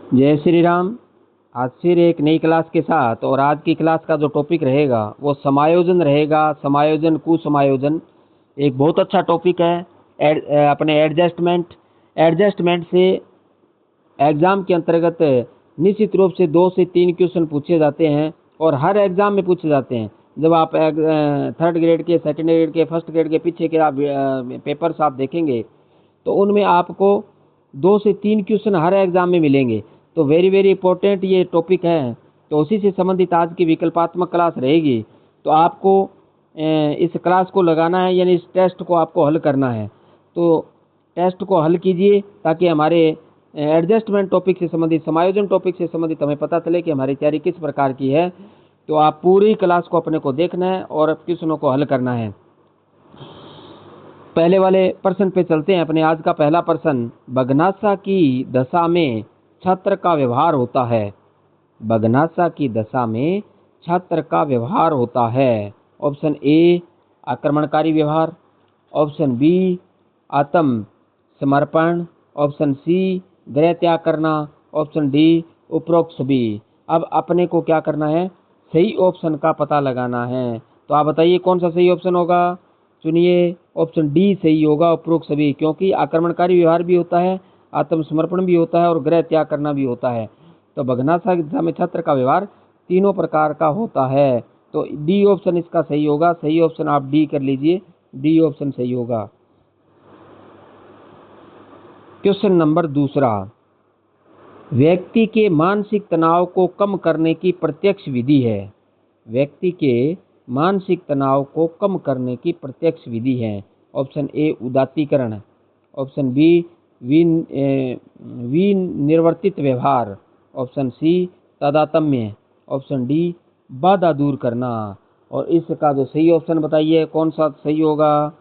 जय श्री राम। आज फिर एक नई क्लास के साथ, और आज की क्लास का जो टॉपिक रहेगा वो समायोजन रहेगा। समायोजन, कुसमायोजन एक बहुत अच्छा टॉपिक है। अपने एडजस्टमेंट से एग्जाम के अंतर्गत निश्चित रूप से 2 से 3 क्वेश्चन पूछे जाते हैं और हर एग्जाम में पूछे जाते हैं। जब आप थर्ड ग्रेड के, सेकंड ग्रेड के, फर्स्ट ग्रेड के पीछे के आप पेपर्स आप देखेंगे तो उनमें आपको 2 से 3 क्वेश्चन हर एग्जाम में मिलेंगे। तो वेरी वेरी इंपॉर्टेंट ये टॉपिक है। तो उसी से संबंधित आज की विकल्पात्मक क्लास रहेगी। तो आपको इस क्लास को लगाना है, यानी इस टेस्ट को आपको हल करना है। तो टेस्ट को हल कीजिए ताकि हमारे एडजस्टमेंट टॉपिक से संबंधित, समायोजन टॉपिक से संबंधित हमें पता चले कि हमारी तैयारी किस प्रकार की है। तो आप पूरी क्लास को अपने को देखना है और क्वेश्चनों को हल करना है। पहले वाले प्रश्न पे चलते हैं। अपने आज का पहला प्रश्न, बगनासा की दशा में छात्र का व्यवहार होता है। बगनासा की दशा में छात्र का व्यवहार होता है। ऑप्शन ए आक्रमणकारी व्यवहार, ऑप्शन बी आत्म समर्पण, ऑप्शन सी गृह त्याग करना, ऑप्शन डी उपरोक्त सभी। अब अपने को क्या करना है, सही ऑप्शन का पता लगाना है। तो आप बताइए कौन सा सही ऑप्शन होगा। चुनिए, ऑप्शन डी सही होगा, उपरोक्त सभी। क्योंकि आक्रमणकारी व्यवहार भी होता है, आत्मसमर्पण भी होता है और गृह त्याग करना भी होता है। तो बगनासा की दशा में छात्र का व्यवहार तीनों प्रकार का होता है। तो डी ऑप्शन इसका सही होगा। सही ऑप्शन आप डी कर लीजिए, डी ऑप्शन सही होगा। क्वेश्चन नंबर दूसरा, व्यक्ति के मानसिक तनाव को कम करने की प्रत्यक्ष विधि है। व्यक्ति के मानसिक तनाव को कम करने की प्रत्यक्ष विधि है। ऑप्शन ए उदात्तीकरण, ऑप्शन बी विनिर्वर्तित व्यवहार, ऑप्शन सी तादात्म्य, ऑप्शन डी बाधा दूर करना। और इसका जो सही ऑप्शन बताइए कौन सा सही होगा।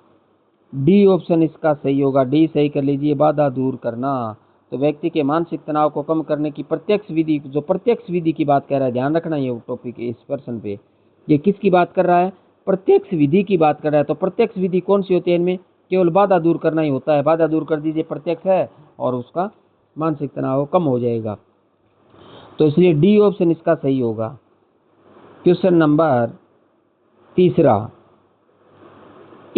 डी ऑप्शन इसका सही होगा, डी सही कर लीजिए, बाधा दूर करना। तो व्यक्ति के मानसिक तनाव को कम करने की प्रत्यक्ष विधि, जो प्रत्यक्ष विधि की बात कर रहा है, ध्यान रखना ये टॉपिक इस पर्सन पे, ये किसकी बात कर रहा है, प्रत्यक्ष विधि की बात कर रहा है। तो प्रत्यक्ष विधि कौन सी होती है, इनमें केवल बाधा दूर करना ही होता है। बाधा दूर कर दीजिए, प्रत्यक्ष है और उसका मानसिक तनाव कम हो जाएगा। तो इसलिए डी ऑप्शन इसका सही होगा। क्वेश्चन नंबर तीसरा,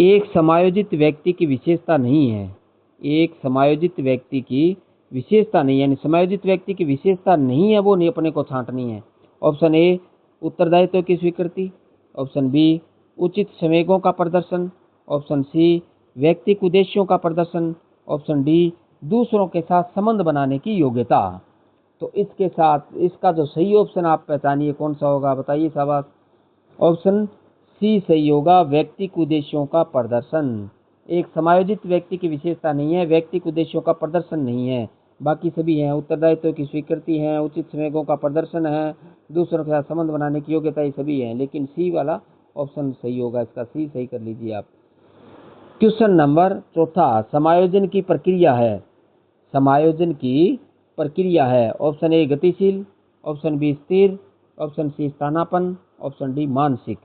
एक समायोजित व्यक्ति की विशेषता नहीं है। एक समायोजित व्यक्ति की विशेषता नहीं, यानी समायोजित व्यक्ति की विशेषता नहीं है, वो नहीं अपने को छांटनी है। ऑप्शन ए उत्तरदायित्व की स्वीकृति, ऑप्शन बी उचित संवेगों का प्रदर्शन, ऑप्शन सी व्यक्तिगत उद्देश्यों का प्रदर्शन, ऑप्शन डी दूसरों के साथ संबंध बनाने की योग्यता। तो इसके साथ इसका जो सही ऑप्शन आप पहचानिए कौन सा होगा, बताइए शाबाश। ऑप्शन सी सही होगा, व्यक्तिगत उद्देश्यों का प्रदर्शन। एक समायोजित व्यक्ति की विशेषता नहीं है, व्यक्तिगत उद्देश्यों का प्रदर्शन नहीं है, बाकी सभी हैं। उत्तरदायित्व की स्वीकृति है, उचित संवेगों का प्रदर्शन है, दूसरों के साथ संबंध बनाने की योग्यता, ये सभी है। लेकिन सी वाला ऑप्शन सही होगा, इसका सी सही कर लीजिए आप। क्वेश्चन नंबर चौथा, समायोजन की प्रक्रिया है। समायोजन की प्रक्रिया है। ऑप्शन ए गतिशील, ऑप्शन बी स्थिर, ऑप्शन सी स्थानापन्न, ऑप्शन डी मानसिक।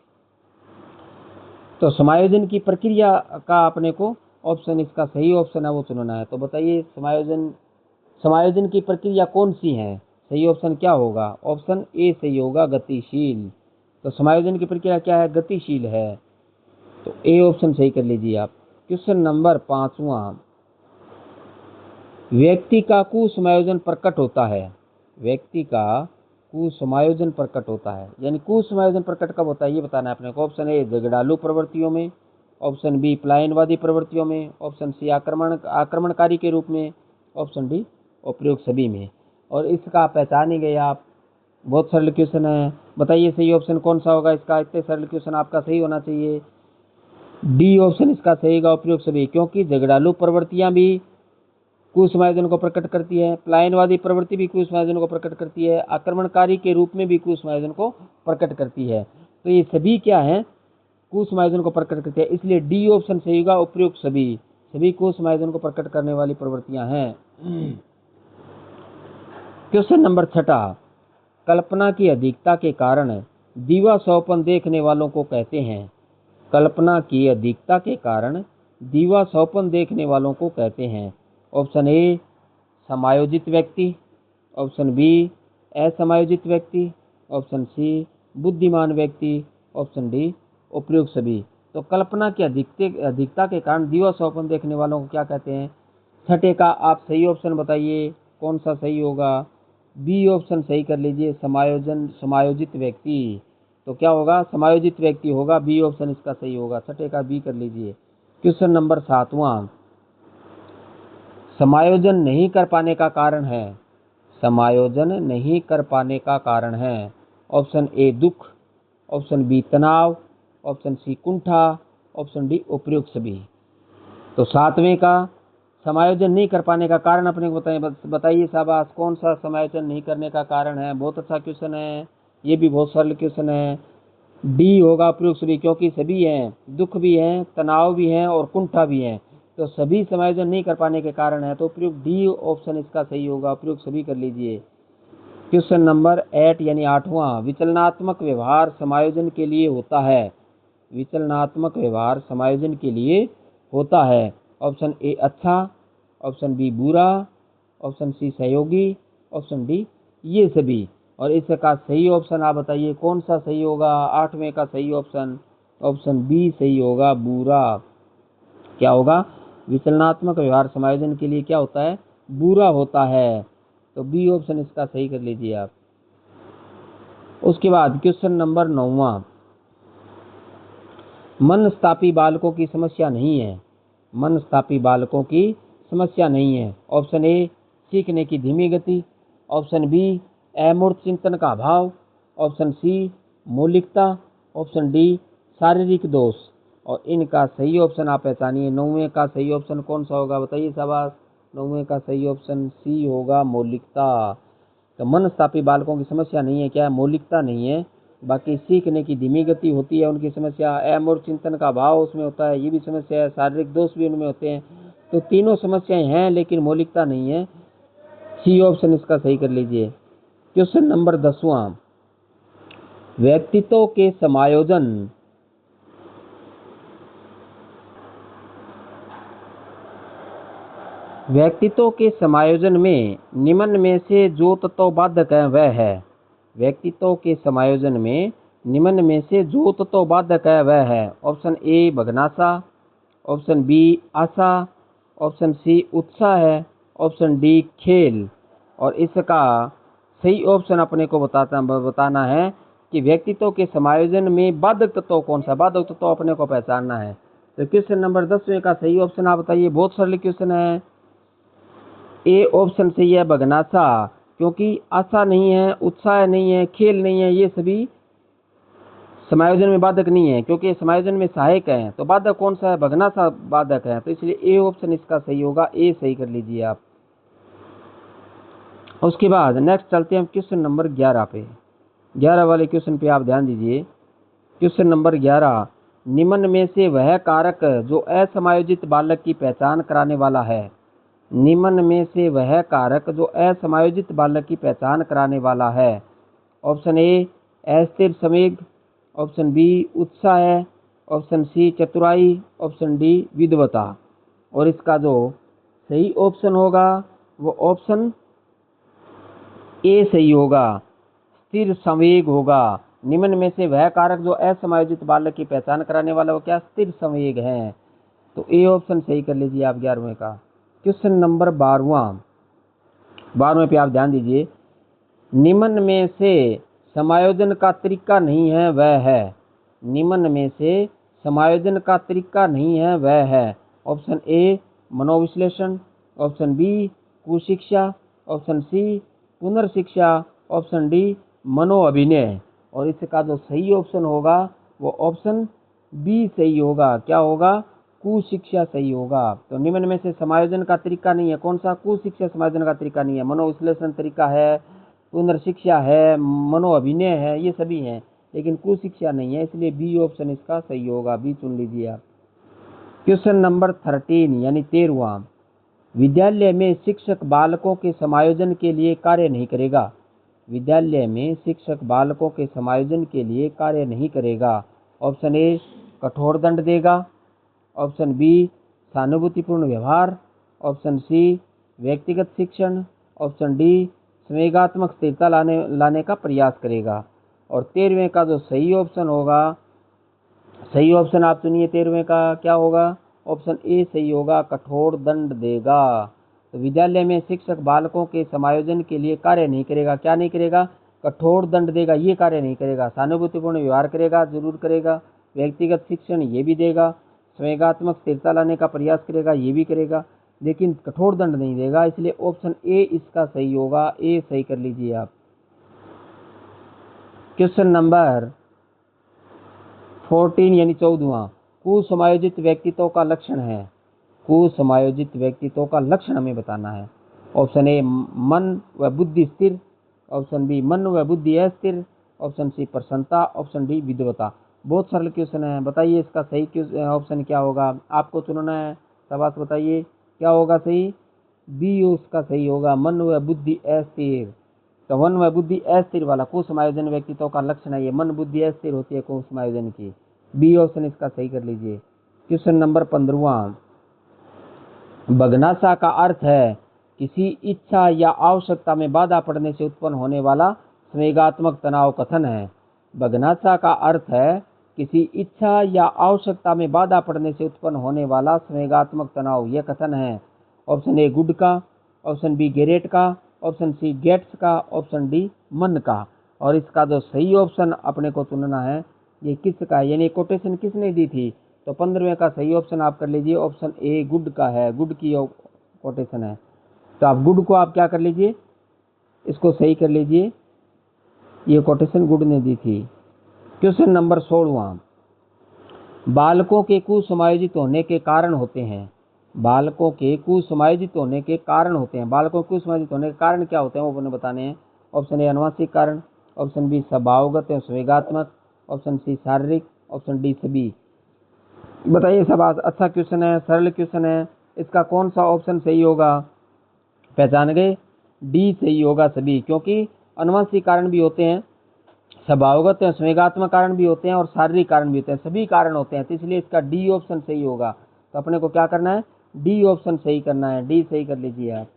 तो समायोजन की प्रक्रिया का अपने को ऑप्शन इसका सही ऑप्शन है वो चुनना है। तो बताइए समायोजन की प्रक्रिया कौन सी है, सही ऑप्शन क्या होगा। ऑप्शन ए सही होगा, गतिशील। तो समायोजन की प्रक्रिया क्या है, गतिशील है। तो ए ऑप्शन सही कर लीजिए आप। क्वेश्चन नंबर 5वां, व्यक्ति का कुसमायोजन प्रकट होता है। व्यक्ति का कुसमायोजन प्रकट होता है, यानी कुसमायोजन प्रकट कब होता है ये बताना है अपने को। ऑप्शन ए झगड़ालू प्रवृत्तियों में, ऑप्शन बी पलायनवादी प्रवृत्तियों में, ऑप्शन सी आक्रमणकारी के रूप में, ऑप्शन डी उपयुक्त सभी में। और इसका पहचान ही गए आप, बहुत सरल क्वेश्चन है। बताइए सही ऑप्शन कौन सा होगा इसका। इतने सरल क्वेश्चन आपका सही होना चाहिए। डी ऑप्शन इसका सही होगा, उपयुक्त सभी। क्योंकि झगड़ालू प्रवृत्तियां भी कुसमायोजन को प्रकट करती है, पलायनवादी प्रवृत्ति भी कुसमायोजन को प्रकट करती है, आक्रमणकारी के रूप में भी कुसमायोजन को प्रकट करती है। तो ये सभी क्या है, कुसमायोजन को प्रकट करती है। इसलिए डी ऑप्शन सही होगा, उपयुक्त सभी। सभी कुसमायोजन को प्रकट करने वाली प्रवृत्तियां हैं। क्वेश्चन नंबर 6, कल्पना की अधिकता के कारण दीवास्वप्न देखने वालों को कहते हैं। कल्पना की अधिकता के कारण दीवास्वप्न देखने वालों को कहते हैं। ऑप्शन ए समायोजित व्यक्ति, ऑप्शन बी असमायोजित व्यक्ति, ऑप्शन सी बुद्धिमान व्यक्ति, ऑप्शन डी उपयुक्त सभी। तो कल्पना की अधिकता के कारण दिवा स्वप्न देखने वालों को क्या कहते हैं? छठे का आप सही ऑप्शन बताइए, कौन सा सही होगा? बी ऑप्शन सही कर लीजिए, समायोजित व्यक्ति। तो क्या होगा? समायोजित व्यक्ति होगा, बी ऑप्शन इसका सही होगा। छठे का बी कर लीजिए। क्वेश्चन नंबर 7वां, समायोजन नहीं कर पाने का कारण है। समायोजन नहीं कर पाने का कारण है। ऑप्शन ए दुख, ऑप्शन बी तनाव, ऑप्शन सी कुंठा, ऑप्शन डी उपयुक्त सभी। तो 7वें का समायोजन नहीं कर पाने का कारण अपने को बताइए शाबाश, कौन सा समायोजन नहीं करने का कारण है? बहुत अच्छा क्वेश्चन है, ये भी बहुत सरल क्वेश्चन है। डी होगा उपयुक्त सभी, क्योंकि सभी हैं, दुख भी हैं, तनाव भी हैं और कुंठा भी है, तो सभी समायोजन नहीं कर पाने के कारण है। तो उपयुक्त डी ऑप्शन इसका सही होगा, उपयुक्त सभी कर लीजिए। क्वेश्चन नंबर 8 यानी 8वां, विचलनात्मक व्यवहार समायोजन के लिए होता है। विचलनात्मक व्यवहार समायोजन के लिए होता है। ऑप्शन ए अच्छा, ऑप्शन बी बुरा, ऑप्शन सी सहयोगी, ऑप्शन डी ये सभी। और इसका सही ऑप्शन आप बताइए, कौन सा सही होगा? 8वें का सही ऑप्शन, ऑप्शन बी सही होगा, बुरा। क्या होगा? विचलनात्मक व्यवहार समायोजन के लिए क्या होता है? बुरा होता है। तो बी ऑप्शन इसका सही कर लीजिए आप। उसके बाद क्वेश्चन नंबर 9वां, मनस्तापी बालकों की समस्या नहीं है। मनस्तापी बालकों की समस्या नहीं है। ऑप्शन ए सीखने की धीमी गति, ऑप्शन बी अमूर्त चिंतन का अभाव, ऑप्शन सी मौलिकता, ऑप्शन डी शारीरिक दोष। और इनका सही ऑप्शन आप पहचानिए। 9वें का सही ऑप्शन कौन सा होगा बताइए शाबाश। 9वें का सही ऑप्शन सी होगा, मौलिकता। तो मनस्तापी बालकों की समस्या नहीं है, क्या है? मौलिकता नहीं है। बाकी सीखने की धीमी गति होती है उनकी समस्या, अमूर्त चिंतन का अभाव उसमें होता है, ये भी समस्या है, शारीरिक दोष भी उनमें होते हैं। तो तीनों समस्याएं हैं लेकिन मौलिकता नहीं है। सी ऑप्शन इसका सही कर लीजिए। क्वेश्चन नंबर 10वां, व्यक्तित्व के समायोजन व्यक्तित्व के समायोजन में निम्न में से जो तत्व बाधक है वह है। व्यक्तित्व के समायोजन में निम्न में से जो तत्व बाधक है वह है। ऑप्शन ए भगनाशा, ऑप्शन बी आशा, ऑप्शन सी उत्साह है, ऑप्शन डी खेल। और इसका सही ऑप्शन अपने को बताना है कि व्यक्तित्व के समायोजन में बाधक तत्व कौन सा, बाधक तत्व अपने को पहचानना है। तो क्वेश्चन नंबर 10वें का सही ऑप्शन आप बताइए, बहुत सरल क्वेश्चन है। ए ऑप्शन सही है भगनाशा, क्योंकि आशा नहीं है, उत्साह नहीं है, खेल नहीं है, ये सभी समायोजन में बाधक नहीं है, क्योंकि समायोजन में सहायक है। तो बाधक कौन सा है? भगनाशा बाधक है, तो इसलिए ए ऑप्शन इसका सही होगा, ए सही कर लीजिए आप। उसके बाद नेक्स्ट चलते हैं क्वेश्चन नंबर 11 पे। 11 वाले क्वेश्चन पे आप ध्यान दीजिए। क्वेश्चन नंबर 11, निम्न में से वह कारक जो असमायोजित बालक की पहचान कराने वाला है। निम्न में से वह कारक जो असमायोजित बालक की पहचान कराने वाला है। ऑप्शन ए अस्थिर संवेग, ऑप्शन बी उत्साह है, ऑप्शन सी चतुराई, ऑप्शन डी विद्वता। और इसका जो सही ऑप्शन होगा वो ऑप्शन ए सही होगा, स्थिर संवेग होगा। निम्न में से वह कारक जो असमायोजित बालक की पहचान कराने वाला वो क्या? स्थिर संवेग है। तो ए ऑप्शन सही कर लीजिए आप 11वें का। क्वेश्चन नंबर 12वें पे आप ध्यान दीजिए। निम्न में से समायोजन का तरीका नहीं है वह है। निम्न में से समायोजन का तरीका नहीं है वह है। ऑप्शन ए मनोविश्लेषण, ऑप्शन बी कुशिक्षा, ऑप्शन सी पुनर्शिक्षा, ऑप्शन डी मनोअभिनय। और इसका जो सही ऑप्शन होगा वो ऑप्शन बी सही होगा। क्या होगा? कुशिक्षा सही होगा। तो निम्न में से समायोजन का तरीका नहीं है, कौन सा? कुशिक्षा समायोजन का तरीका नहीं है। मनोविश्लेषण तरीका है, पुनर्शिक्षा है, मनोअभिनय है, ये सभी हैं, लेकिन कुशिक्षा नहीं है, इसलिए बी ऑप्शन इसका सही होगा, बी चुन लीजिए आप। क्वेश्चन नंबर 13 यानी 13वां, विद्यालय में शिक्षक बालकों के समायोजन के लिए कार्य नहीं करेगा। विद्यालय में शिक्षक बालकों के समायोजन के लिए कार्य नहीं करेगा। ऑप्शन ए कठोर दंड देगा, ऑप्शन बी सहानुभूतिपूर्ण व्यवहार, ऑप्शन सी व्यक्तिगत शिक्षण, ऑप्शन डी संवेगात्मक स्थिरता लाने का प्रयास करेगा। और 13वें का जो सही ऑप्शन होगा, सही ऑप्शन आप सुनिए 13वें का क्या होगा, ऑप्शन ए सही होगा, कठोर दंड देगा। तो विद्यालय में शिक्षक बालकों के समायोजन के लिए कार्य नहीं करेगा, क्या नहीं करेगा, कठोर दंड देगा, ये कार्य नहीं करेगा। सहानुभूतिपूर्ण व्यवहार करेगा, जरूर करेगा। व्यक्तिगत शिक्षण ये भी देगा। संवेगात्मक स्थिरता लाने का प्रयास करेगा, ये भी करेगा, लेकिन कठोर दंड नहीं देगा। इसलिए ऑप्शन ए इसका सही होगा, ए सही कर लीजिए आप। क्वेश्चन नंबर 14 यानी 14वां, कुसमायोजित व्यक्तित्व का लक्षण है। कुसमायोजित व्यक्तित्व का लक्षण हमें बताना है। ऑप्शन ए मन व बुद्धि स्थिर, ऑप्शन बी मन व बुद्धि अस्थिर, ऑप्शन सी प्रसन्नता, ऑप्शन डी विद्वता। बहुत सरल क्वेश्चन है, बताइए इसका सही ऑप्शन क्या होगा, आपको चुनना है। शाबाश, बताइए क्या होगा सही, बी उसका सही होगा, मन व बुद्धि अस्थिर। तो मन व बुद्धि अस्थिर वाला कुसमायोजन व्यक्तित्व का लक्षण है, ये मन बुद्धि अस्थिर होती है कुसमायोजन की। बी ऑप्शन इसका सही कर लीजिए। क्वेश्चन नंबर 15वां, बगनासा का अर्थ है किसी इच्छा या आवश्यकता में बाधा पड़ने से उत्पन्न होने वाला संवेगात्मक तनाव कथन है। बगनासा का अर्थ है किसी इच्छा या आवश्यकता में बाधा पड़ने से उत्पन्न होने वाला संवेगात्मक तनाव, यह कथन है। ऑप्शन ए गुड का, ऑप्शन बी गेरेट का, ऑप्शन सी गेट्स का, ऑप्शन डी मन का। और इसका जो सही ऑप्शन अपने को चुनना है, ये किसका है, यानी कोटेशन किसने दी थी। तो 15वें का सही ऑप्शन आप कर लीजिए, ऑप्शन ए गुड का है, गुड की कोटेशन है। तो आप गुड को आप क्या कर लीजिए, इसको सही कर लीजिए, ये कोटेशन गुड ने दी थी। क्वेश्चन नंबर 16वां, बालकों के कुसमायोजित होने के कारण होते हैं। बालकों के कुसमायोजित होने के कारण होते हैं। बालकों के कुसमायोजित होने के कारण क्या होते हैं, वो अपने बताने हैं। ऑप्शन ए अनुवांशिक कारण, ऑप्शन बी स्वभावगत या संवेगात्मक, ऑप्शन सी शारीरिक, ऑप्शन डी सभी। बताइए सब, अच्छा क्वेश्चन है, सरल क्वेश्चन है, इसका कौन सा ऑप्शन सही होगा, पहचान गए, डी सही होगा सभी। क्योंकि अनुवांशिक कारण भी होते हैं, स्वभावगत या संवेगात्मक कारण भी होते हैं और शारीरिक कारण भी होते हैं, सभी कारण होते हैं, तो इसलिए इसका डी ऑप्शन सही होगा। तो अपने को क्या करना है, डी ऑप्शन सही करना है, डी सही कर लीजिए आप।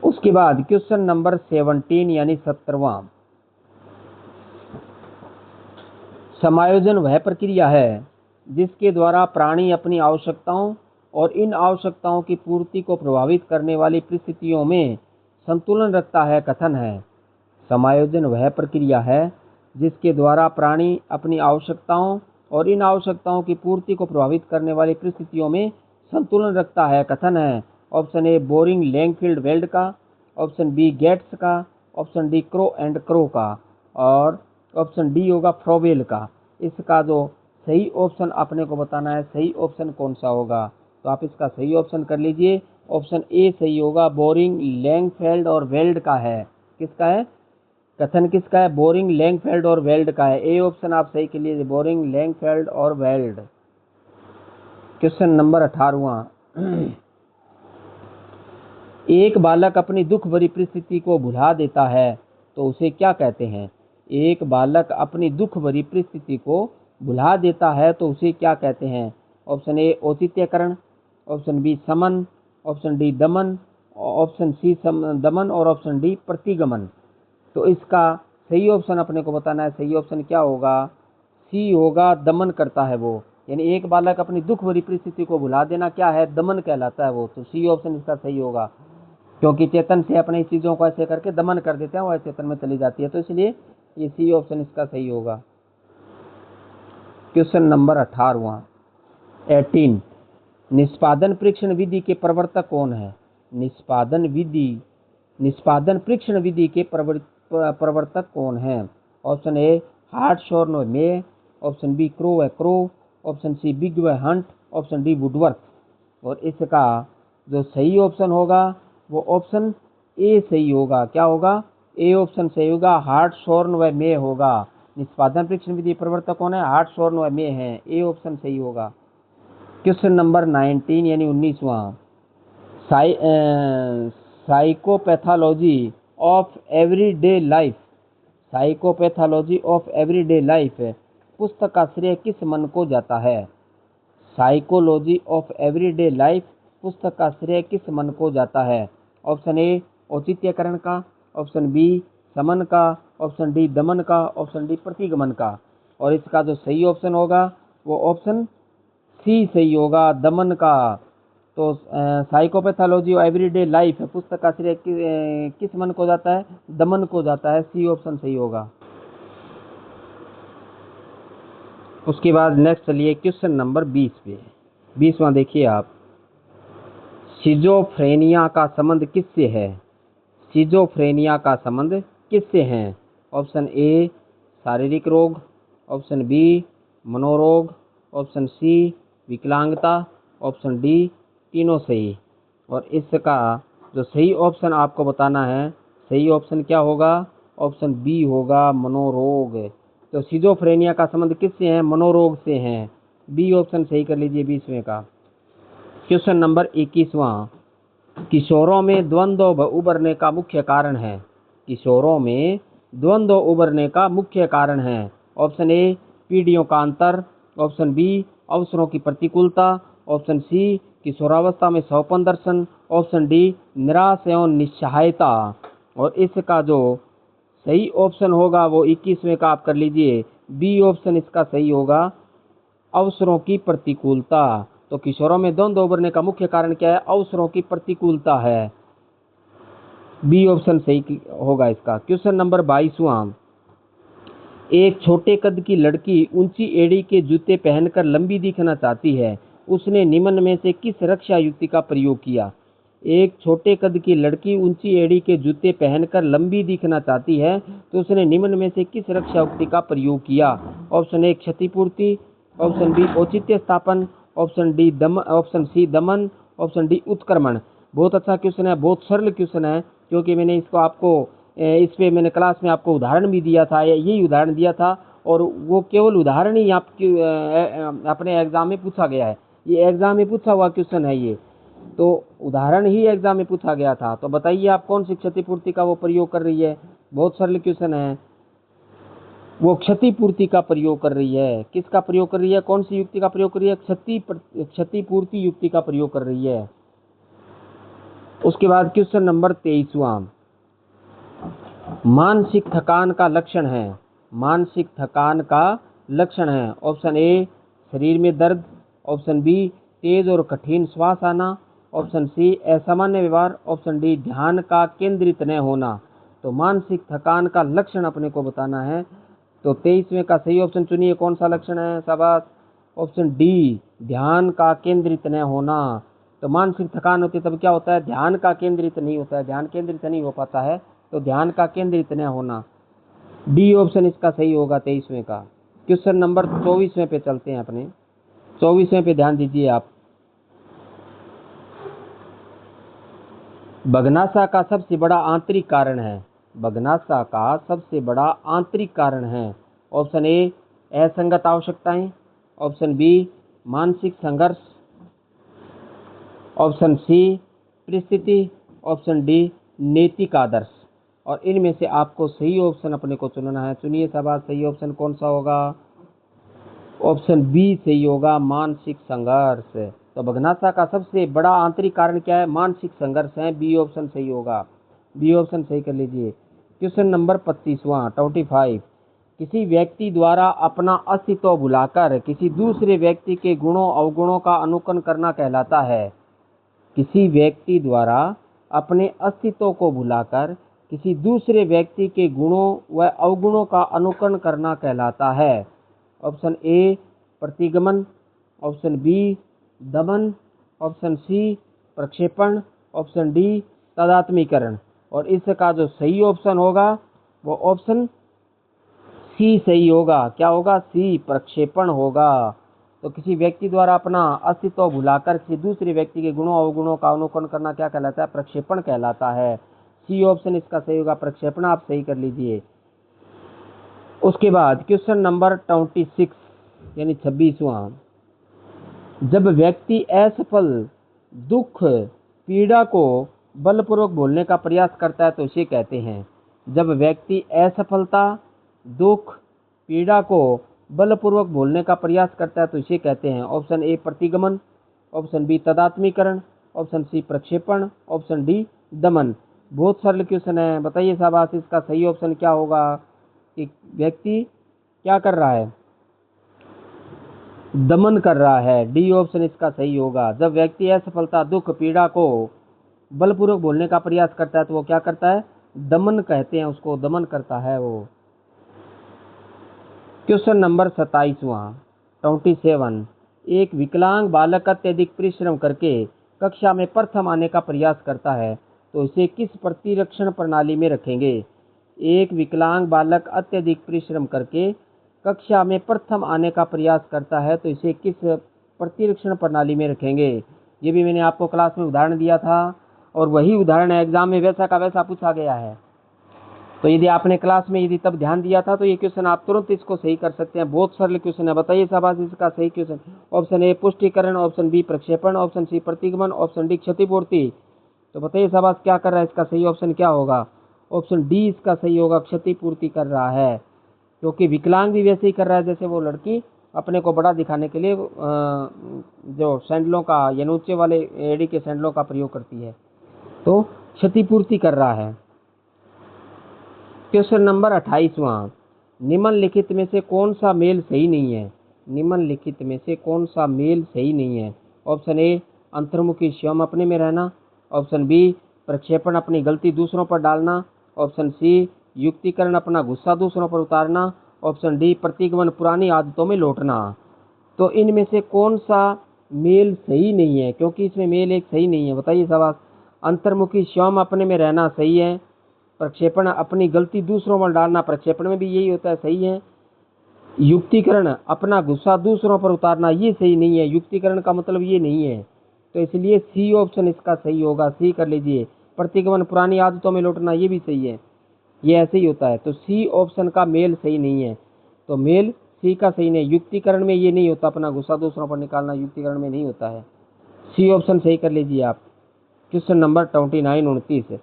उसके बाद क्वेश्चन नंबर 17 यानी 17वां, समायोजन वह प्रक्रिया है जिसके द्वारा प्राणी अपनी आवश्यकताओं और इन आवश्यकताओं की पूर्ति को प्रभावित करने वाली परिस्थितियों में संतुलन रखता है, कथन है। समायोजन वह प्रक्रिया है जिसके द्वारा प्राणी अपनी आवश्यकताओं और इन आवश्यकताओं की पूर्ति को प्रभावित करने वाली परिस्थितियों में संतुलन रखता है, कथन है। ऑप्शन ए बोरिंग लैंगफील्ड वेल्ड का, ऑप्शन बी गेट्स का, option D crow and crow का, और ऑप्शन डी होगा फ्रोवेल का। इसका जो सही ऑप्शन अपने को बताना है, सही ऑप्शन कौन सा होगा, तो आप इसका सही ऑप्शन कर लीजिए। ऑप्शन ए सही होगा, बोरिंग लैंगफेल्ड और वेल्ड का है। किसका है, कथन किसका है, बोरिंग लैंगफेल्ड और वेल्ड का है। ए ऑप्शन आप सही कर लीजिए, बोरिंग लैंगफेल्ड और वेल्ड। क्वेश्चन नंबर 18वां, एक बालक अपनी दुख भरी परिस्थिति को भुला देता है तो उसे क्या कहते हैं। एक बालक अपनी दुख भरी परिस्थिति को भुला देता है तो उसे क्या कहते हैं। ऑप्शन ए औचित्यकरण, ऑप्शन बी समन, ऑप्शन डी दमन, ऑप्शन सी दमन और ऑप्शन डी प्रतिगमन। तो इसका सही ऑप्शन अपने को बताना है, सही ऑप्शन क्या होगा, सी होगा, दमन करता है वो। यानी एक बालक अपनी दुख भरी परिस्थिति को भुला देना क्या है, दमन कहलाता है वो। तो सी ऑप्शन इसका सही होगा, क्योंकि चेतन से अपनी चीज़ों को ऐसे करके दमन कर देते हैं, वो चेतन में चली जाती है, तो इसलिए ये सी ऑप्शन इसका सही होगा। क्वेश्चन नंबर 18, निष्पादन परीक्षण विधि के प्रवर्तक कौन है। निष्पादन परीक्षण विधि के प्रवर्तक कौन है। ऑप्शन ए हार्टशॉर्न व मे, ऑप्शन बी क्रो व क्रो, ऑप्शन सी बिग व हंट, ऑप्शन डी वुडवर्थ। और इसका जो सही ऑप्शन होगा वो ऑप्शन ए सही होगा। क्या होगा, ए ऑप्शन सही होगा, हार्टशॉर्न व मे होगा। निष्पादन परीक्षण विधि प्रवर्तक कौन है, हार्टशॉर्न व मे है, ए ऑप्शन सही होगा। क्वेश्चन नंबर 19 यानी 19वां, psychopathology of everyday life. Psychopathology of everyday life पुस्तक का श्रेय किस मन को जाता है। साइकोलॉजी ऑफ एवरीडे लाइफ पुस्तक का श्रेय किस मन को जाता है। ऑप्शन ए औचित्यकरण का, ऑप्शन बी समन का, ऑप्शन डी दमन का, ऑप्शन डी प्रतिगमन का। और इसका जो सही ऑप्शन होगा वो ऑप्शन सी सही होगा, दमन का। तो साइकोपैथोलॉजी और एवरीडे लाइफ पुस्तक का श्रेय किस मन को जाता है? दमन को जाता है। सी ऑप्शन सही होगा। उसके बाद नेक्स्ट चलिए क्वेश्चन नंबर 20 पे। 20वां देखिए आप, सिजोफ्रेनिया का संबंध किससे है? सिजोफ्रेनिया का संबंध किससे है? ऑप्शन ए शारीरिक रोग, ऑप्शन बी मनोरोग, ऑप्शन सी विकलांगता, ऑप्शन डी तीनों सही। और इसका जो सही ऑप्शन आपको बताना है, सही ऑप्शन क्या होगा? ऑप्शन बी होगा, मनोरोग। तो सिजोफ्रेनिया का संबंध किससे है? मनोरोग से है। बी ऑप्शन सही कर लीजिए 20वें का। क्वेश्चन नंबर 21वां, किशोरों में द्वंद्व उभरने का मुख्य कारण है? किशोरों में द्वंद्व उभरने का मुख्य कारण है। ऑप्शन ए पीढ़ियों का अंतर, ऑप्शन बी अवसरों की प्रतिकूलता, ऑप्शन सी किशोरावस्था में सौपन दर्शन, ऑप्शन डी निराश एवं निस्सहायता। और इसका जो सही ऑप्शन होगा वो 21वें का आप कर लीजिए, बी ऑप्शन इसका सही होगा, अवसरों की प्रतिकूलता। तो किशोरों में द्वंद्व उभरने का मुख्य कारण क्या है? अवसरों की प्रतिकूलता है। बी ऑप्शन सही होगा इसका। क्वेश्चन नंबर 22वां, एक छोटे कद की लड़की ऊंची एड़ी के जूते पहनकर लंबी दिखना चाहती है, उसने निम्न में से किस रक्षा युक्ति का प्रयोग किया? एक छोटे कद की लड़की ऊंची एड़ी के जूते पहनकर लंबी दिखना चाहती है, तो उसने निम्न में से किस रक्षा युक्ति का प्रयोग किया? ऑप्शन ए क्षतिपूर्ति, ऑप्शन बी औचित्य स्थापन, ऑप्शन डी ऑप्शन सी दमन, ऑप्शन डी उत्क्रमण। बहुत अच्छा क्वेश्चन है, बहुत सरल क्वेश्चन है, क्योंकि मैंने इसको आपको इस पे मैंने क्लास में आपको उदाहरण भी दिया था, यही उदाहरण दिया था, और वो केवल उदाहरण ही आपके अपने एग्जाम में पूछा गया है। ये एग्जाम में पूछा हुआ क्वेश्चन है, ये तो उदाहरण ही एग्जाम में पूछा गया था। तो बताइए आप कौन सी क्षतिपूर्ति का वो प्रयोग कर रही है? बहुत सरल क्वेश्चन है, वो क्षतिपूर्ति का प्रयोग कर रही है। किसका प्रयोग कर रही है? कौन सी युक्ति का प्रयोग कर रही है? क्षतिपूर्ति युक्ति का प्रयोग कर रही है। उसके बाद क्वेश्चन नंबर 23वां, मानसिक थकान का लक्षण है। मानसिक थकान का लक्षण है। ऑप्शन ए शरीर में दर्द, ऑप्शन बी तेज और कठिन श्वास आना, ऑप्शन सी असामान्य व्यवहार, ऑप्शन डी ध्यान का केंद्रित न होना। तो मानसिक थकान का लक्षण अपने को बताना है। तो 23वें का सही ऑप्शन चुनिए, कौन सा लक्षण है? शाबाश, ऑप्शन डी ध्यान का केंद्रित न होना। तो मानसिक थकान होती है तब क्या होता है? ध्यान का केंद्रित नहीं होता है, ध्यान केंद्रित नहीं हो पाता है, तो ध्यान का केंद्रित न होना। डी ऑप्शन इसका सही होगा 23वें का। क्वेश्चन नंबर 24वें पे चलते हैं अपने। 24वें पे ध्यान दीजिए आप, बगनासा का सबसे बड़ा आंतरिक कारण है। बगनासा का सबसे बड़ा आंतरिक कारण है। ऑप्शन ए असंगत आवश्यकताएं, ऑप्शन बी मानसिक संघर्ष, ऑप्शन सी परिस्थिति, ऑप्शन डी नैतिक आदर्श। और इनमें से आपको सही ऑप्शन अपने को चुनना है। चुनिए शाबाश, सही ऑप्शन कौन सा होगा? ऑप्शन बी सही होगा, मानसिक संघर्ष। तो बगनासा का सबसे बड़ा आंतरिक कारण क्या है? मानसिक संघर्ष है। बी ऑप्शन सही होगा, बी ऑप्शन सही कर लीजिए। क्वेश्चन नंबर 25वां 25, किसी व्यक्ति द्वारा अपना अस्तित्व भुलाकर किसी दूसरे व्यक्ति के गुणों अवगुणों का अनुकरण करना कहलाता है। किसी व्यक्ति द्वारा अपने अस्तित्व को भुलाकर किसी दूसरे व्यक्ति के गुणों व अवगुणों का अनुकरण करना कहलाता है। ऑप्शन ए प्रतिगमन, ऑप्शन बी दमन, ऑप्शन सी प्रक्षेपण, ऑप्शन डी तादात्म्यकरण। और इसका जो सही ऑप्शन होगा वो ऑप्शन सी सही होगा। क्या होगा? सी प्रक्षेपण होगा। तो किसी व्यक्ति द्वारा अपना अस्तित्व भुलाकर किसी दूसरे व्यक्ति के गुणों अवगुणों का अनुकरण करना क्या कहलाता है? प्रक्षेपण कहलाता है। सी ऑप्शन इसका सही होगा, प्रक्षेपण आप सही कर लीजिए। उसके बाद क्वेश्चन नंबर 26 यानी 26वां, जब व्यक्ति असफल दुख पीड़ा को बलपूर्वक भूलने का प्रयास करता है तो इसे कहते हैं। जब व्यक्ति असफलता दुख पीड़ा को बलपूर्वक भूलने का प्रयास करता है तो इसे कहते हैं। ऑप्शन ए प्रतिगमन, ऑप्शन बी तादात्म्यकरण, ऑप्शन सी प्रक्षेपण, ऑप्शन डी दमन। बहुत सरल क्वेश्चन है, बताइए शाबाश, इसका सही ऑप्शन क्या होगा कि व्यक्ति क्या कर रहा है, दमन कर रहा है। डी ऑप्शन इसका सही होगा। जब व्यक्ति असफलता, दुख, पीड़ा को बलपूर्वक बोलने का प्रयास करता है तो वो क्या करता है, दमन कहते हैं उसको, दमन करता है वो। क्वेश्चन नंबर 27वां 27, एक विकलांग बालक अत्यधिक परिश्रम करके कक्षा में प्रथम आने का प्रयास करता है तो इसे किस प्रतिरक्षण प्रणाली में रखेंगे। एक विकलांग बालक अत्यधिक परिश्रम करके कक्षा में प्रथम आने का प्रयास करता है तो इसे किस प्रतिरक्षण प्रणाली में रखेंगे। ये भी मैंने आपको क्लास में उदाहरण दिया था और वही उदाहरण एग्जाम में वैसा का वैसा पूछा गया है। तो यदि आपने क्लास में यदि तब ध्यान दिया था तो ये क्वेश्चन आप तुरंत इसको सही कर सकते हैं। बहुत सरल क्वेश्चन है, बताइए शाबाश, इसका सही क्वेश्चन। ऑप्शन ए पुष्टिकरण, ऑप्शन बी प्रक्षेपण, ऑप्शन सी प्रतिगमन, ऑप्शन डी क्षतिपूर्ति। तो बताइए शाबाश, क्या कर रहा है, इसका सही ऑप्शन क्या होगा। ऑप्शन डी इसका सही होगा, क्षतिपूर्ति कर रहा है। क्योंकि विकलांग भी वैसे ही कर रहा है जैसे वो लड़की अपने को बड़ा दिखाने के लिए जो सैंडलों का यानी ऊंचे वाले एड़ी के सैंडलों का प्रयोग करती है, तो क्षतिपूर्ति कर रहा है। क्वेश्चन नंबर 28वां, निम्नलिखित में से कौन सा मेल सही नहीं है। निम्नलिखित में से कौन सा मेल सही नहीं है। ऑप्शन ए अंतर्मुखी स्वयं अपने में रहना, ऑप्शन बी प्रक्षेपण अपनी गलती दूसरों पर डालना, ऑप्शन सी युक्तिकरण अपना गुस्सा दूसरों पर उतारना, ऑप्शन डी प्रतिगमन पुरानी आदतों में लौटना। तो इनमें से कौन सा मेल सही नहीं है, क्योंकि इसमें मेल एक सही नहीं है। बताइए सवाल, अंतर्मुखी स्वयं अपने में रहना सही है, प्रक्षेपण अपनी गलती दूसरों पर डालना, प्रक्षेपण में भी यही होता है, सही है। युक्तिकरण अपना गुस्सा दूसरों पर उतारना, ये सही नहीं है, युक्तिकरण का मतलब ये नहीं है। तो इसलिए सी ऑप्शन इसका सही होगा, सी कर लीजिए। प्रतिगमन पुरानी आदतों में लौटना, ये भी सही है, ये ऐसे ही होता है। तो सी ऑप्शन का मेल सही नहीं है, तो मेल सी का सही नहीं। युक्तिकरण में ये नहीं होता, अपना गुस्सा दूसरों पर निकालना युक्तिकरण में नहीं होता है। सी ऑप्शन सही कर लीजिए आप। क्वेश्चन नंबर 29-29,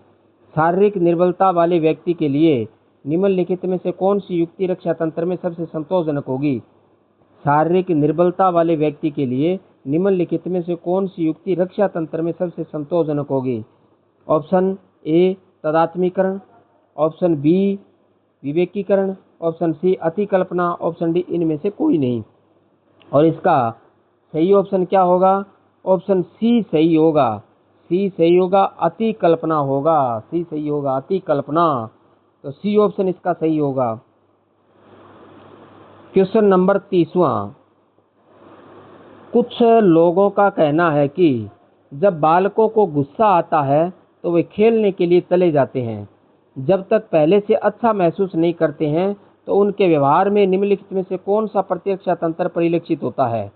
शारीरिक निर्बलता वाले व्यक्ति के लिए निम्नलिखित में से कौन सी युक्ति रक्षा तंत्र में सबसे संतोषजनक होगी। शारीरिक निर्बलता वाले व्यक्ति के लिए निम्नलिखित में से कौन सी युक्ति रक्षा तंत्र में सबसे संतोषजनक होगी। ऑप्शन ए तदात्मीकरण, ऑप्शन बी विवेकीकरण, ऑप्शन सी अतिकल्पना, ऑप्शन डी इनमें से कोई नहीं। और इसका सही ऑप्शन क्या होगा, ऑप्शन सी सही होगा, सी सही होगा, अतिकल्पना होगा, सी सही होगा, अतिकल्पना। तो सी ऑप्शन इसका सही होगा। क्वेश्चन नंबर 30वां, कुछ लोगों का कहना है कि जब बालकों को गुस्सा आता है तो वे खेलने के लिए चले जाते हैं, जब तक पहले से अच्छा महसूस नहीं करते हैं। तो उनके व्यवहार में निम्नलिखित में से कौन सा प्रतिरक्षा तंत्र परिलक्षित होता है।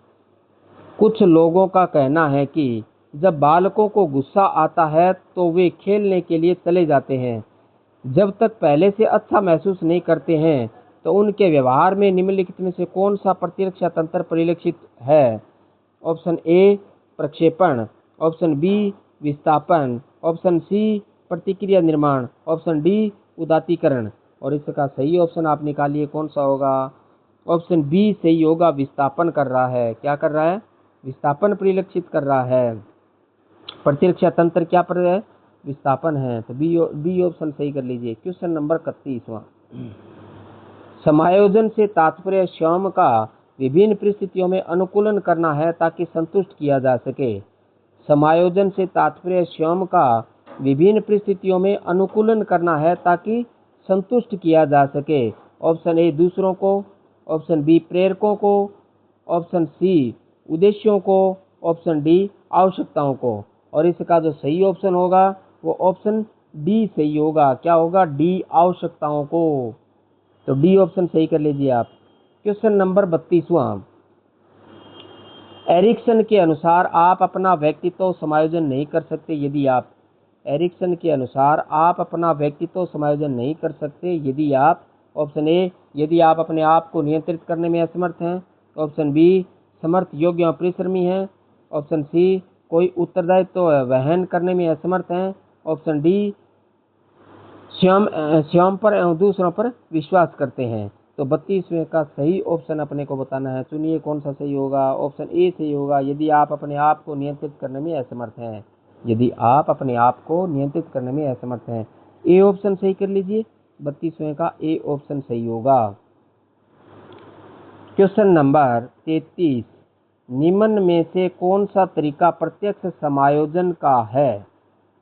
कुछ लोगों का कहना है कि जब बालकों को गुस्सा आता है तो वे खेलने के लिए चले जाते हैं, जब तक पहले से अच्छा महसूस नहीं करते हैं। तो उनके व्यवहार में निम्नलिखित में से कौन सा प्रतिरक्षा तंत्र परिलक्षित है। ऑप्शन ए प्रक्षेपण, ऑप्शन बी विस्थापन, ऑप्शन सी प्रतिक्रिया निर्माण, ऑप्शन डी उदातीकरण। और इसका सही ऑप्शन आप निकालिए, कौन सा होगा। ऑप्शन बी सही होगा, विस्थापन कर रहा है। क्या कर रहा है, विस्थापन परिलक्षित कर रहा है। प्रतिरक्षा तंत्र क्या पर है, विस्थापन है। तो बी ऑप्शन सही कर लीजिए। क्वेश्चन नंबर 31वां, समायोजन से तात्पर्य स्वयं का विभिन्न परिस्थितियों में अनुकूलन करना है ताकि संतुष्ट किया जा सके। समायोजन से तात्पर्य स्वयं का विभिन्न परिस्थितियों में अनुकूलन करना है ताकि संतुष्ट किया जा सके। ऑप्शन ए दूसरों को, ऑप्शन बी प्रेरकों को, ऑप्शन सी उद्देश्यों को, ऑप्शन डी आवश्यकताओं को। और इसका जो सही ऑप्शन होगा वो ऑप्शन डी सही होगा। क्या होगा, डी आवश्यकताओं को। तो डी ऑप्शन सही कर लीजिए आप। क्वेश्चन नंबर 32वां, एरिक्सन के अनुसार आप अपना व्यक्तित्व समायोजन नहीं कर सकते यदि आप। एरिक्सन के अनुसार आप अपना व्यक्तित्व समायोजन नहीं कर सकते यदि आप। ऑप्शन ए यदि आप अपने आप को नियंत्रित करने में असमर्थ हैं, ऑप्शन बी समर्थ योग्य और परिश्रमी हैं, ऑप्शन सी कोई उत्तरदायित्व वहन करने में असमर्थ हैं, ऑप्शन डी स्वयं पर एवं दूसरों पर विश्वास करते हैं। तो 32वें का सही ऑप्शन अपने को बताना है, चुनिए कौन सा सही होगा। ऑप्शन ए सही होगा, यदि आप अपने आप को नियंत्रित करने में असमर्थ हैं। यदि आप अपने आप को नियंत्रित करने में असमर्थ हैं। ए ऑप्शन सही कर लीजिए, 32वें का ए ऑप्शन सही होगा। क्वेश्चन नंबर 33, निम्न में से कौन सा तरीका प्रत्यक्ष समायोजन का है?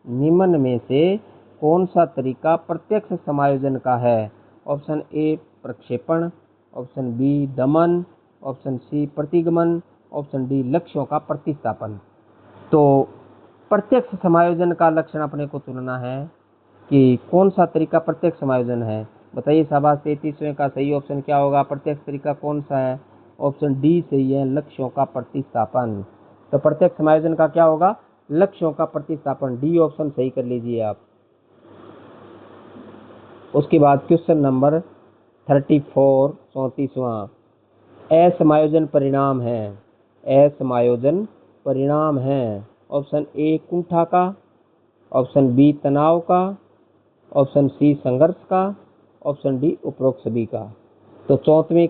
निम्न में से कौन सा तरीका प्रत्यक्ष समायोजन का है? ऑप्शन ए प्रक्षेपण, ऑप्शन बी दमन, ऑप्शन सी प्रतिगमन, ऑप्शन डी लक्ष्यों का प्रतिस्थापन। तो प्रत्यक्ष समायोजन का लक्षण अपने को चुनना है कि कौन सा तरीका प्रत्यक्ष समायोजन है। बताइए शाबाश, 33वें का सही ऑप्शन क्या होगा? प्रत्यक्ष तरीका कौन सा है? ऑप्शन डी सही है, लक्ष्यों का प्रतिस्थापन। तो प्रत्यक्ष समायोजन का क्या होगा? लक्ष्यों का प्रतिस्थापन। डी ऑप्शन सही कर लीजिए आप। उसके बाद क्वेश्चन नंबर 34, 34वां, असमायोजन परिणाम है। असमायोजन परिणाम है। ऑप्शन ए कुंठा का, ऑप्शन बी तनाव का, ऑप्शन सी संघर्ष का, ऑप्शन डी उपरोक्त सभी का। तो 34वें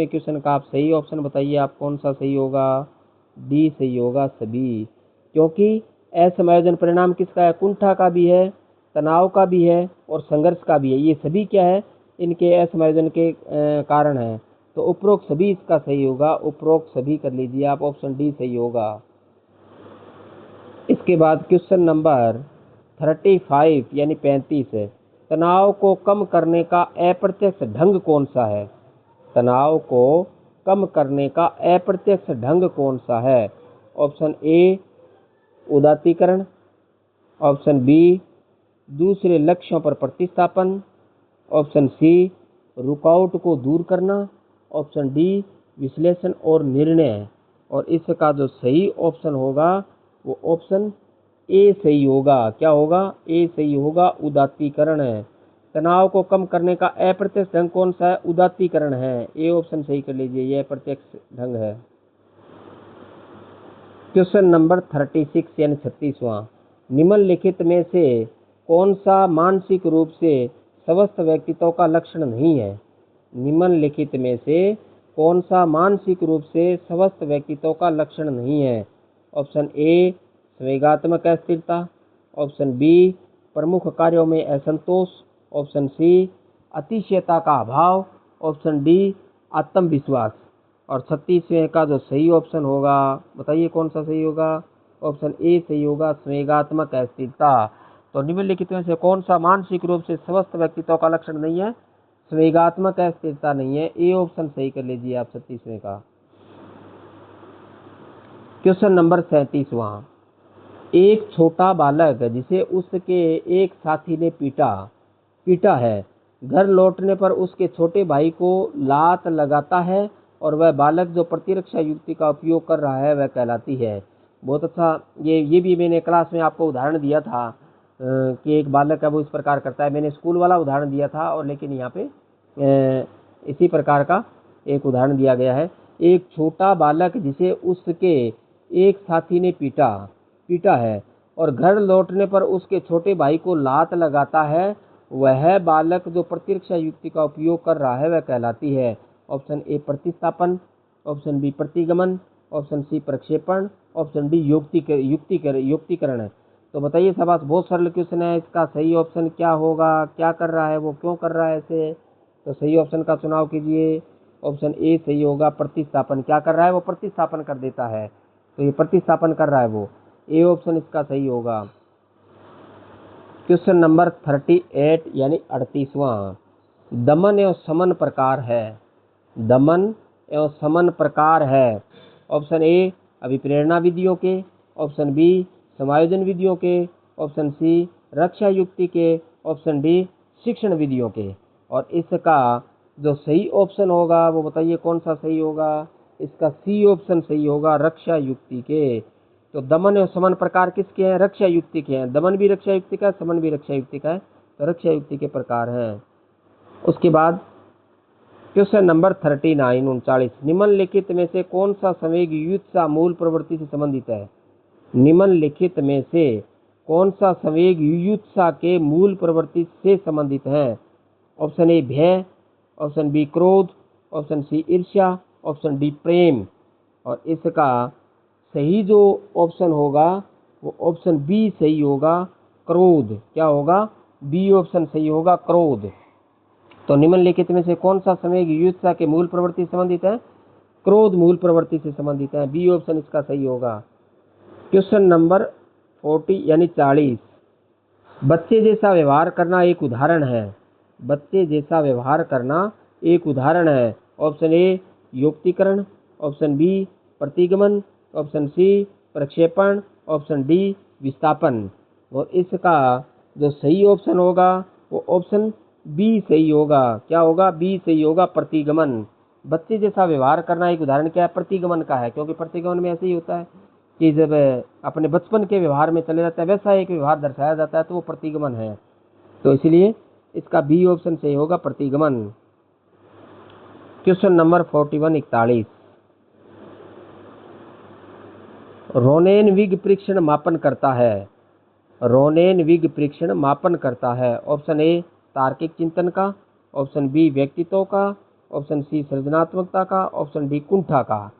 क्वेश्चन का आप सही ऑप्शन बताइए, आप कौन सा सही होगा? डी सही होगा, सभी। क्योंकि असमायोजन परिणाम किसका है? कुंठा का भी है, तनाव का भी है और संघर्ष का भी है। ये सभी क्या है? इनके असमायोजन के कारण है। तो उपरोक्त सभी इसका सही होगा, उपरोक्त सभी कर लीजिए आप, ऑप्शन डी सही होगा। इसके बाद क्वेश्चन नंबर 35 यानी 35 है, तनाव को कम करने का अप्रत्यक्ष ढंग कौन सा है? तनाव को कम करने का अप्रत्यक्ष ढंग कौन सा है? ऑप्शन ए उदात्तीकरण, ऑप्शन बी दूसरे लक्ष्यों पर प्रतिस्थापन, ऑप्शन सी रुकावट को दूर करना, ऑप्शन डी विश्लेषण और निर्णय। और इसका जो सही ऑप्शन होगा वो ऑप्शन ए सही होगा। क्या होगा? ए सही होगा, उदात्तीकरण है। तनाव को कम करने का अप्रत्यक्ष ढंग कौन सा है? उदात्तीकरण है। ए ऑप्शन सही कर लीजिए, यह प्रत्यक्ष ढंग है। क्वेश्चन नंबर 36 यानी 36वां, निम्नलिखित में से कौन सा मानसिक रूप से स्वस्थ व्यक्तित्व का लक्षण नहीं है? निम्नलिखित में से कौन सा मानसिक रूप से स्वस्थ व्यक्तित्व का लक्षण नहीं है? ऑप्शन ए संवेगात्मक अस्थिरता, ऑप्शन बी प्रमुख कार्यों में असंतोष, ऑप्शन सी अतिशयता का अभाव, ऑप्शन डी आत्मविश्वास। और 36वें का जो सही ऑप्शन होगा, बताइए कौन सा सही होगा? ऑप्शन ए सही होगा, संवेगात्मक अस्थिरता। तो निम्नलिखित में से कौन सा मानसिक रूप से स्वस्थ व्यक्तित्व का लक्षण नहीं है? संवेगात्मक अस्थिरता नहीं है। ए ऑप्शन सही कर लीजिए आप 36वें का। क्वेश्चन नंबर 37वां, एक छोटा बालक जिसे उसके एक साथी ने पीटा है, घर लौटने पर उसके छोटे भाई को लात लगाता है और वह बालक जो प्रतिरक्षा युक्ति का उपयोग कर रहा है वह कहलाती है। बहुत अच्छा, ये भी मैंने क्लास में आपको उदाहरण दिया था कि एक बालक है वो इस प्रकार करता है। मैंने स्कूल वाला उदाहरण दिया था और लेकिन यहाँ पे इसी प्रकार का एक उदाहरण दिया गया है। एक छोटा बालक जिसे उसके एक साथी ने पीटा है और घर लौटने पर उसके छोटे भाई को लात लगाता है, वह बालक जो प्रतिरक्षा युक्ति का उपयोग कर रहा है वह कहलाती है। ऑप्शन ए प्रतिस्थापन, ऑप्शन बी प्रतिगमन, ऑप्शन सी प्रक्षेपण, ऑप्शन डी युक्तिकरण है। तो बताइए शाबाश, बहुत सरल क्वेश्चन है। इसका सही ऑप्शन क्या होगा? क्या कर रहा है वो, क्यों कर रहा है ऐसे? तो सही ऑप्शन का चुनाव कीजिए। ऑप्शन ए सही होगा, प्रतिस्थापन। क्या कर रहा है वो? प्रतिस्थापन कर देता है। तो ये प्रतिस्थापन कर रहा है वो, ए ऑप्शन इसका सही होगा। क्वेश्चन नंबर 38 यानी 38वां, दमन एवं समन प्रकार है। दमन एवं समन प्रकार है। ऑप्शन ए अभिप्रेरणा विधियों के, ऑप्शन बी समायोजन विधियों के, ऑप्शन सी रक्षा युक्ति के, ऑप्शन डी शिक्षण विधियों के। और इसका जो सही ऑप्शन होगा वो बताइए कौन सा सही होगा? इसका सी ऑप्शन सही होगा, रक्षा युक्ति के। तो दमन एवं समन प्रकार किसके हैं? रक्षा युक्ति के हैं। दमन भी रक्षा युक्ति का है, समन भी रक्षा युक्ति का है, तो रक्षा युक्ति के प्रकार हैं। उसके बाद क्वेश्चन नंबर 39, 39, निम्नलिखित में से कौन सा संवेग युत्सा मूल प्रवृत्ति से संबंधित है? निम्नलिखित में से कौन सा संवेग युत्सा के मूल प्रवृत्ति से संबंधित है? ऑप्शन ए भय, ऑप्शन बी क्रोध, ऑप्शन सी ईर्ष्या, ऑप्शन डी प्रेम। और इसका सही जो ऑप्शन होगा वो ऑप्शन बी सही होगा, क्रोध। क्या होगा? बी ऑप्शन सही होगा, क्रोध। तो निम्नलिखित में से कौन सा संवेग युत्सा के मूल प्रवृत्ति से संबंधित है? क्रोध मूल प्रवृत्ति से संबंधित है। बी ऑप्शन इसका सही होगा। क्वेश्चन नंबर 40 यानी 40, बच्चे जैसा व्यवहार करना एक उदाहरण है। बच्चे जैसा व्यवहार करना एक उदाहरण है। ऑप्शन ए युक्तिकरण, ऑप्शन बी प्रतिगमन, ऑप्शन सी प्रक्षेपण, ऑप्शन डी विस्थापन। और इसका जो सही ऑप्शन होगा वो ऑप्शन बी सही होगा। क्या होगा? बी सही होगा, प्रतिगमन। बच्चे जैसा व्यवहार करना एक उदाहरण क्या है? प्रतिगमन का है, क्योंकि प्रतिगमन में ऐसे ही होता है कि जब अपने बचपन के व्यवहार में चले जाता है वैसा एक व्यवहार दर्शाया जाता है, तो वो प्रतिगमन है। तो इसलिए इसका बी ऑप्शन सही होगा, प्रतिगमन। क्वेश्चन नंबर 41 41, रोनेनविग परीक्षण मापन करता है। रोनेनविग परीक्षण मापन करता है। ऑप्शन ए तार्किक चिंतन का, ऑप्शन बी व्यक्तित्व का, ऑप्शन सी सृजनात्मकता का, ऑप्शन डी कुंठा का।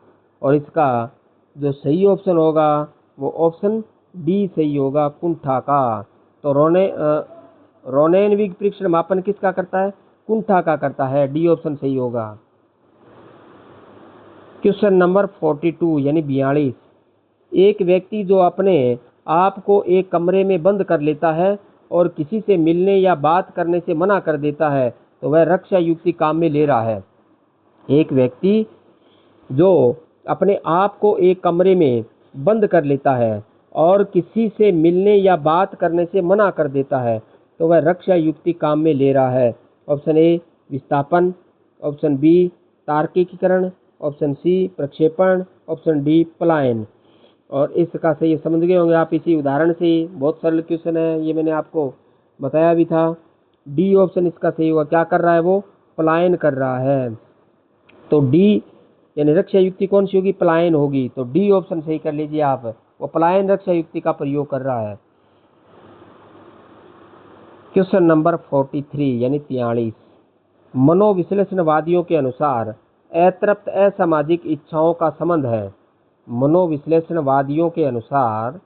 और इसका जो सही ऑप्शन होगा वो ऑप्शन डी सही होगा, कुंठा का। तो रोनेनविग परीक्षण मापन किसका करता है? कुंठा का करता है। डी ऑप्शन सही होगा। क्वेश्चन नंबर 42 यानी 42, एक व्यक्ति जो अपने आप को एक कमरे में बंद कर लेता है और किसी से मिलने या बात करने से मना कर देता है, तो वह रक्षा युक्ति काम में ले रहा है। एक व्यक्ति जो अपने आप को एक कमरे में बंद कर लेता है और किसी से मिलने या बात करने से मना कर देता है, तो वह रक्षा युक्ति काम में ले रहा है। ऑप्शन ए विस्थापन, ऑप्शन बी तार्किकीकरण, ऑप्शन सी प्रक्षेपण, ऑप्शन डी पलायन। और इसका सही समझ गए होंगे आप इसी उदाहरण से ही। बहुत सरल क्वेश्चन है, ये मैंने आपको बताया भी था। डी ऑप्शन इसका सही होगा। क्या कर रहा है? वो पलायन कर रहा है। तो डी यानी रक्षा युक्ति कौन सी होगी? पलायन होगी। तो डी ऑप्शन सही कर लीजिए आप, वो पलायन रक्षा युक्ति का प्रयोग कर रहा है। क्वेश्चन नंबर 43 यानी 43, मनोविश्लेषणवादियों के अनुसार अतृप्त असामाजिक इच्छाओं का संबंध है। मनोविश्लेषणवादियों के अनुसार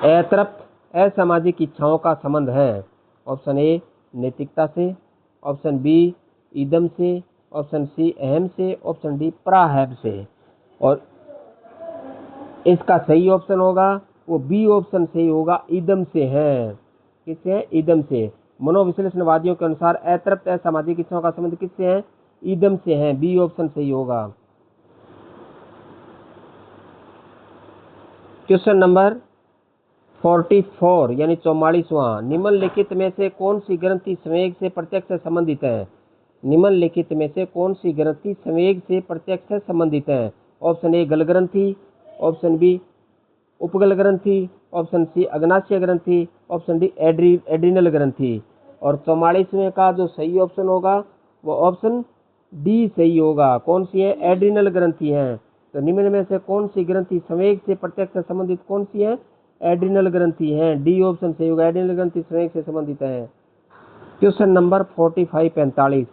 अतृप्त असामाजिक इच्छाओं का संबंध है। ऑप्शन ए नैतिकता से, ऑप्शन बी ईदम से, ऑप्शन सी अहम से, ऑप्शन डी प्राहब से। और इसका सही ऑप्शन होगा वो बी ऑप्शन सही होगा, ईदम से है। किससे है? ईदम से। मनोविश्लेषणवादियों के अनुसार अतृप्त असामाजिक इच्छाओं का संबंध किससे है? ईदम से है। बी ऑप्शन सही होगा। क्वेश्चन नंबर 44 यानी 44वां, निम्नलिखित में से कौन सी ग्रंथि संवेग से प्रत्यक्ष संबंधित है? निम्नलिखित में से कौन सी ग्रंथि संवेग से प्रत्यक्ष संबंधित है? ऑप्शन ए गल ग्रंथि, ऑप्शन बी उपगल ग्रंथि, ऑप्शन सी अग्नाशय ग्रंथि, ऑप्शन डी एड्रिनल ग्रंथि। और 44वें का जो सही ऑप्शन होगा वो ऑप्शन डी सही होगा। कौन सी है? एड्रिनल ग्रंथि है। तो निम्न में से कौन सी ग्रंथि संवेग से प्रत्यक्ष संबंधित कौन सी है? एड्रिनल ग्रंथि है। डी ऑप्शन सही होगा, एड्रिनल ग्रंथि संवेग से संबंधित है। क्वेश्चन नंबर 45 45,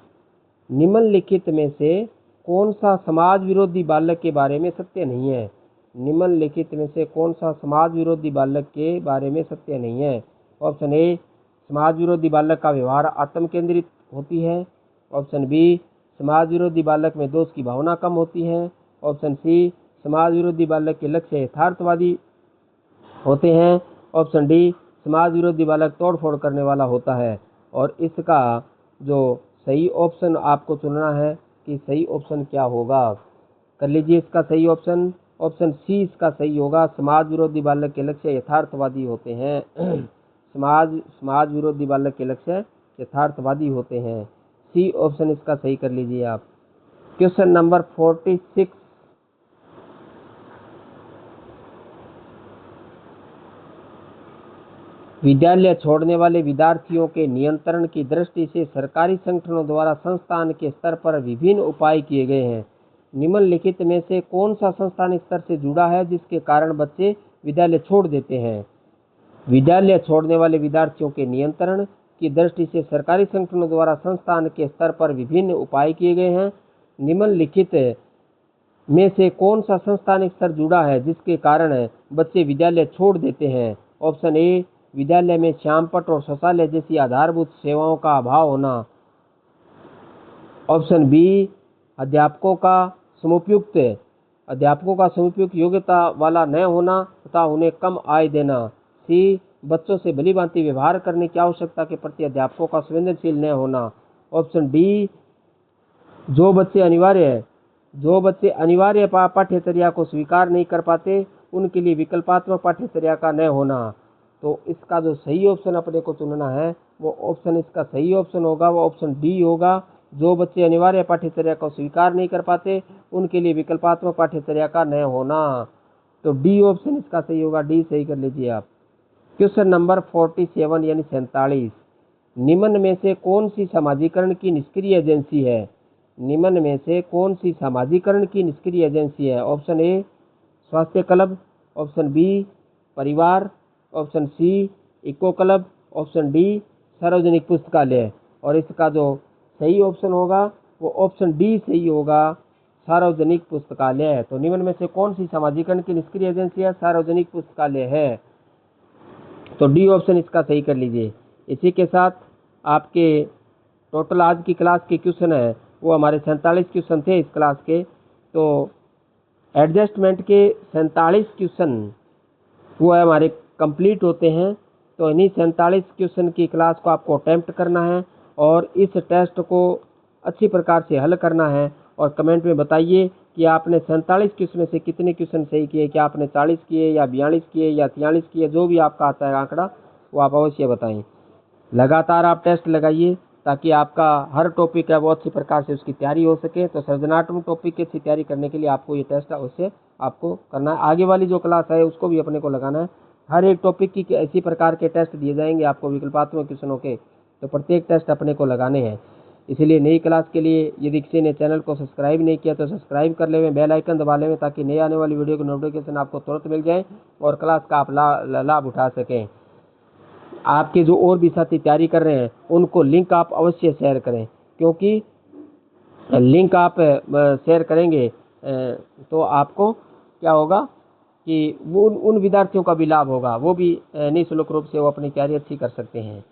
निम्नलिखित में से कौन सा समाज विरोधी बालक के बारे में सत्य नहीं है? निम्नलिखित में से कौन सा समाज विरोधी बालक के बारे में सत्य नहीं है? ऑप्शन ए समाज विरोधी बालक का व्यवहार आत्म केंद्रित होती है, ऑप्शन बी समाज विरोधी बालक में दोष की भावना कम होती है, ऑप्शन सी समाज विरोधी बालक के लक्ष्य यथार्थवादी होते हैं, ऑप्शन डी समाज विरोधी बालक तोड़फोड़ करने वाला होता है। और इसका जो सही ऑप्शन आपको चुनना है कि सही ऑप्शन क्या होगा, कर लीजिए इसका सही ऑप्शन। ऑप्शन सी इसका सही होगा, समाज विरोधी बालक के लक्ष्य यथार्थवादी होते हैं। समाज विरोधी बालक के लक्ष्य यथार्थवादी होते हैं। सी ऑप्शन इसका सही कर लीजिए आप। क्वेश्चन नंबर 46, विद्यालय छोड़ने वाले विद्यार्थियों के नियंत्रण की दृष्टि से सरकारी संगठनों द्वारा संस्थान के स्तर पर विभिन्न उपाय किए गए हैं। निम्नलिखित में से कौन सा संस्थान स्तर से जुड़ा है जिसके कारण बच्चे विद्यालय छोड़ देते हैं? विद्यालय छोड़ने वाले विद्यार्थियों के नियंत्रण की दृष्टि से सरकारी संगठनों द्वारा संस्थान के स्तर पर विभिन्न उपाय किए गए हैं। निम्नलिखित में से कौन सा संस्थानिक स्तर जुड़ा है जिसके कारण बच्चे विद्यालय छोड़ देते हैं? ऑप्शन ए, विद्यालय में श्यामपट्ट और शौचालय जैसी आधारभूत सेवाओं का अभाव होना। ऑप्शन बी, अध्यापकों का समुपयुक्त योग्यता वाला न होना तथा उन्हें कम आय देना। सी, बच्चों से भलीभांति व्यवहार करने की आवश्यकता के प्रति अध्यापकों का संवेदनशील न होना। ऑप्शन डी, जो बच्चे अनिवार्य पाठ्यचर्या को स्वीकार नहीं कर पाते उनके लिए विकल्पात्मक पाठ्यचर्या का न होना। तो इसका जो सही ऑप्शन अपने को चुनना है वो ऑप्शन, इसका सही ऑप्शन होगा वो ऑप्शन डी होगा। जो बच्चे अनिवार्य पाठ्यचर्या को स्वीकार नहीं कर पाते उनके लिए विकल्पात्मक पाठ्यचर्या का न होना। तो डी ऑप्शन इसका सही होगा, डी सही कर लीजिए आप। क्वेश्चन नंबर 47 यानी 47, निम्न में से कौन सी समाजीकरण की निष्क्रिय एजेंसी है? निम्न में से कौन सी समाजीकरण की निष्क्रिय एजेंसी है? ऑप्शन ए, स्वास्थ्य क्लब। ऑप्शन बी, परिवार। Option C, eco club. Option D, सार्वजनिक पुस्तकालय। और इसका जो सही ऑप्शन होगा वो ऑप्शन डी सही होगा, सार्वजनिक पुस्तकालय। तो निम्न में से कौन सी समाजीकरण की निष्क्रिय एजेंसी है? सार्वजनिक पुस्तकालय है। तो डी ऑप्शन इसका सही कर लीजिए। इसी के साथ आपके टोटल आज की क्लास के क्वेश्चन है वो हमारे 47 क्वेश्चन थे इस क्लास के। तो एडजस्टमेंट के 47 क्वेश्चन वो है हमारे कंप्लीट होते हैं। तो इन्हीं 47 क्वेश्चन की क्लास को आपको अटेम्प्ट करना है और इस टेस्ट को अच्छी प्रकार से हल करना है। और कमेंट में बताइए कि आपने 47 क्वेश्चन में से कितने क्वेश्चन सही किए, क्या आपने 40 किए या 42 किए या 43 किए, जो भी आपका आता है आंकड़ा वो आप अवश्य बताएं। लगातार आप टेस्ट लगाइए ताकि आपका हर टॉपिक है वो अच्छी प्रकार से उसकी तैयारी हो सके। तो सृजनात्मक टॉपिक की अच्छी तैयारी करने के लिए आपको ये टेस्ट अवश्य आपको करना है। आगे वाली जो क्लास है उसको भी अपने को लगाना है। हर एक टॉपिक की इसी प्रकार के टेस्ट दिए जाएंगे आपको विकल्पात्मक क्वेश्चनों के, तो प्रत्येक टेस्ट अपने को लगाने हैं। इसलिए नई क्लास के लिए यदि किसी ने चैनल को सब्सक्राइब नहीं किया तो सब्सक्राइब कर लें, बेल आइकन दबा लें ताकि नई आने वाली वीडियो की नोटिफिकेशन आपको तुरंत मिल जाए और क्लास का आप लाभ उठा सकें। आपके जो और भी साथी तैयारी कर रहे हैं उनको लिंक आप अवश्य शेयर करें, क्योंकि लिंक आप शेयर करेंगे तो आपको क्या होगा कि वो उन विद्यार्थियों का भी लाभ होगा, वो भी निःशुल्क रूप से वो अपनी तैयारी अच्छी कर सकते हैं।